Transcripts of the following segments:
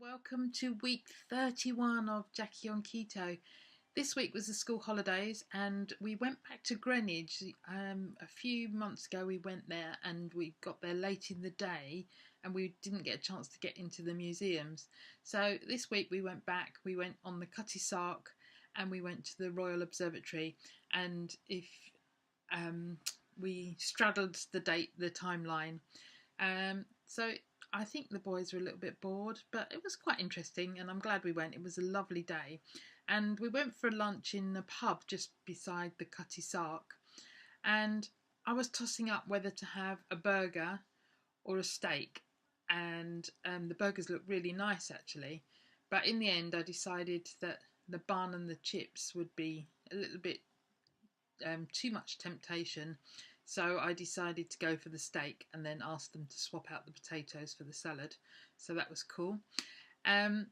Welcome to week 31 of Jackie on Keto. This week was the school holidays and we went back to Greenwich. A few months ago we went there and we got there late in the day and we didn't get a chance to get into the museums. So this week we went back, we went on the Cutty Sark and we went to the Royal Observatory, and we straddled the timeline. So I think the boys were a little bit bored, but it was quite interesting and I'm glad we went. It was a lovely day. And we went for lunch in a pub just beside the Cutty Sark. And I was tossing up whether to have a burger or a steak. And the burgers looked really nice actually. But in the end I decided that the bun and the chips would be a little bit too much temptation. So I decided to go for the steak and then asked them to swap out the potatoes for the salad. So that was cool. And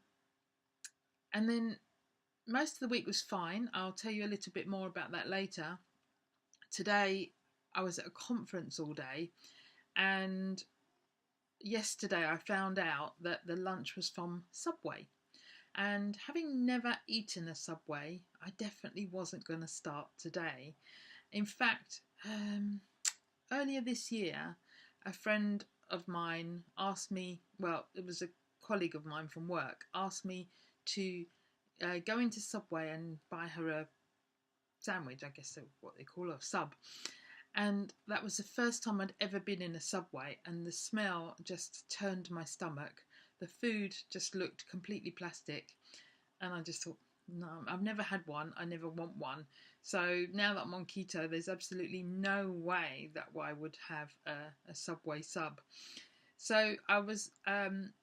then most of the week was fine. I'll tell you a little bit more about that later. Today I was at a conference all day, and yesterday I found out that the lunch was from Subway. And having never eaten a Subway, I definitely wasn't going to start today. In fact, earlier this year, a friend of mine asked me, well, it was a colleague of mine from work, asked me to go into Subway and buy her a sandwich, I guess what they call a sub. And that was the first time I'd ever been in a Subway, and the smell just turned my stomach. The food just looked completely plastic, and I just thought, no, I've never had one, I never want one. So now that I'm on keto, there's absolutely no way that I would have a Subway sub. So I'm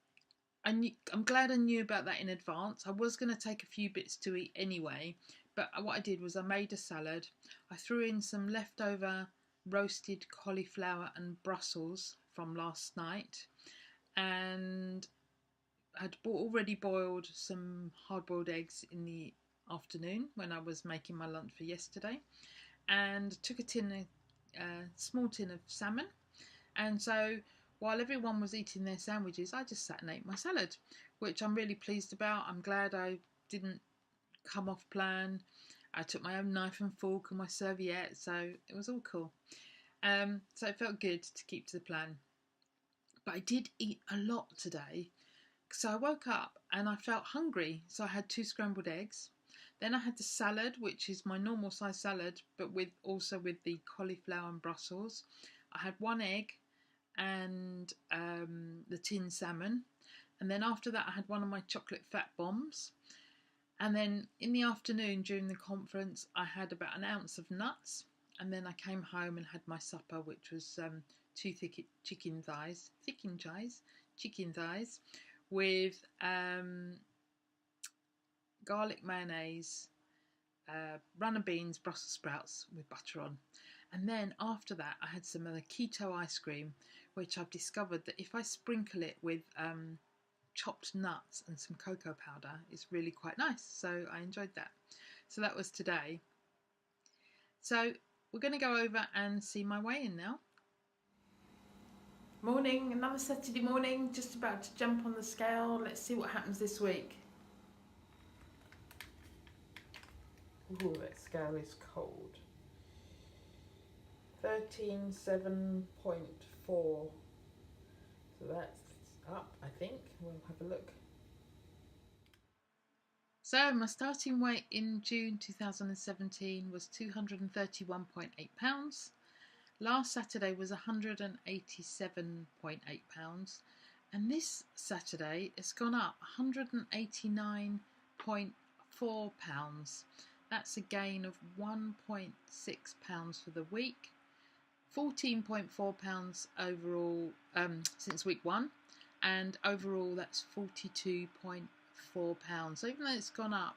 glad I knew about that in advance. I was going to take a few bits to eat anyway, but what I did was I made a salad. I threw in some leftover roasted cauliflower and Brussels from last night, and I'd already boiled some hard-boiled eggs in the afternoon when I was making my lunch for yesterday, and took a small tin of salmon. And so while everyone was eating their sandwiches, I just sat and ate my salad, which I'm really pleased about. I'm glad I didn't come off plan. I took my own knife and fork and my serviette, so it was all cool. So it felt good to keep to the plan. But I did eat a lot today. So I woke up and I felt hungry, so I had 2 scrambled eggs. Then I had the salad, which is my normal size salad, but also with the cauliflower and Brussels. I had 1 egg and the tin salmon. And then after that I had one of my chocolate fat bombs. And then in the afternoon during the conference I had about an ounce of nuts. And then I came home and had my supper, which was 2 chicken thighs with garlic mayonnaise, runner beans, Brussels sprouts with butter on. And then after that I had some of the keto ice cream, which I've discovered that if I sprinkle it with chopped nuts and some cocoa powder, it's really quite nice. So I enjoyed that. So that was today. So we're going to go over and see my weigh-in now. Morning, another Saturday morning, just about to jump on the scale. Let's see what happens this week. Ooh, that scale is cold. 13.7.4. So that's up, I think. We'll have a look. So my starting weight in June 2017 was 231.8 pounds. Last Saturday was 187.8 pounds, and this Saturday it's gone up 189.4 pounds. That's a gain of 1.6 pounds for the week, 14.4 pounds overall since week 1, and overall that's 42.4 pounds. So even though it's gone up,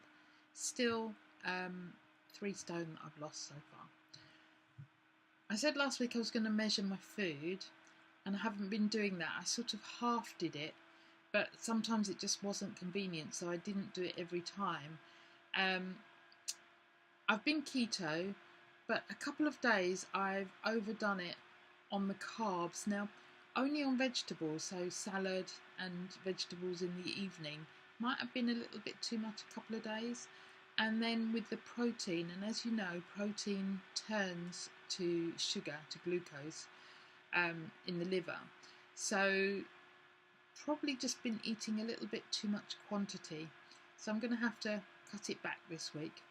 still 3 stone that I've lost so far. I said last week I was going to measure my food, and I haven't been doing that. I sort of half did it, but sometimes it just wasn't convenient, so I didn't do it every time. I've been keto, but a couple of days I've overdone it on the carbs. Now, only on vegetables, so salad and vegetables in the evening. Might have been a little bit too much a couple of days. And then with the protein, and as you know, protein turns to sugar, to glucose in the liver. So probably just been eating a little bit too much quantity. So I'm going to have to cut it back this week.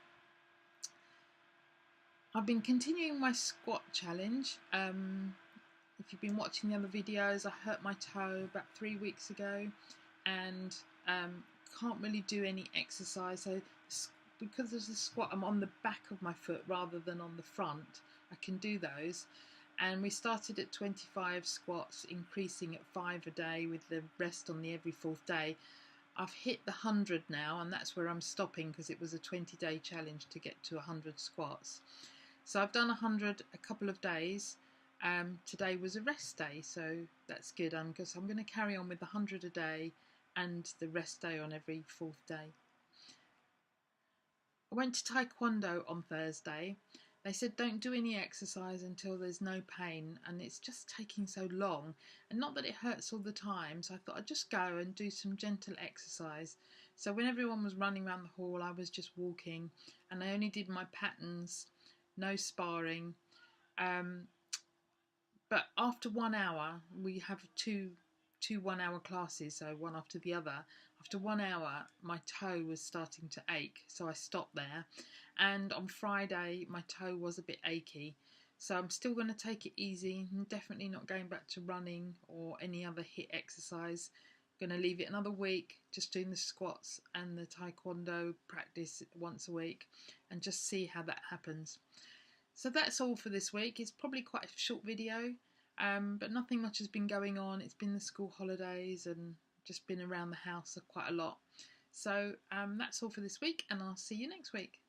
I've been continuing my squat challenge. If you've been watching the other videos, I hurt my toe about 3 weeks ago and can't really do any exercise. So because of the squat, I'm on the back of my foot rather than on the front. I can do those. And we started at 25 squats, increasing at 5 a day with the rest on the every 4th day. I've hit the 100 now, and that's where I'm stopping because it was a 20-day challenge to get to 100 squats. So I've done 100 a couple of days. Today was a rest day, so that's good. I'm going to carry on with the 100 a day and the rest day on every 4th day. I went to Tae Kwon Do on Thursday. They said don't do any exercise until there's no pain, and it's just taking so long. And not that it hurts all the time, so I thought I'd just go and do some gentle exercise. So when everyone was running around the hall, I was just walking, and I only did my patterns, no sparring. But after 1 hour, we have two 1 hour classes, so one after the other. After 1 hour, my toe was starting to ache, so I stopped there. And on Friday, my toe was a bit achy. So I'm still going to take it easy. I'm definitely not going back to running or any other HIIT exercise. I'm going to leave it another week, just doing the squats and the Tae Kwon Do practice once a week, and just see how that happens. So that's all for this week. It's probably quite a short video, but nothing much has been going on. It's been the school holidays and just been around the house quite a lot. So that's all for this week, and I'll see you next week.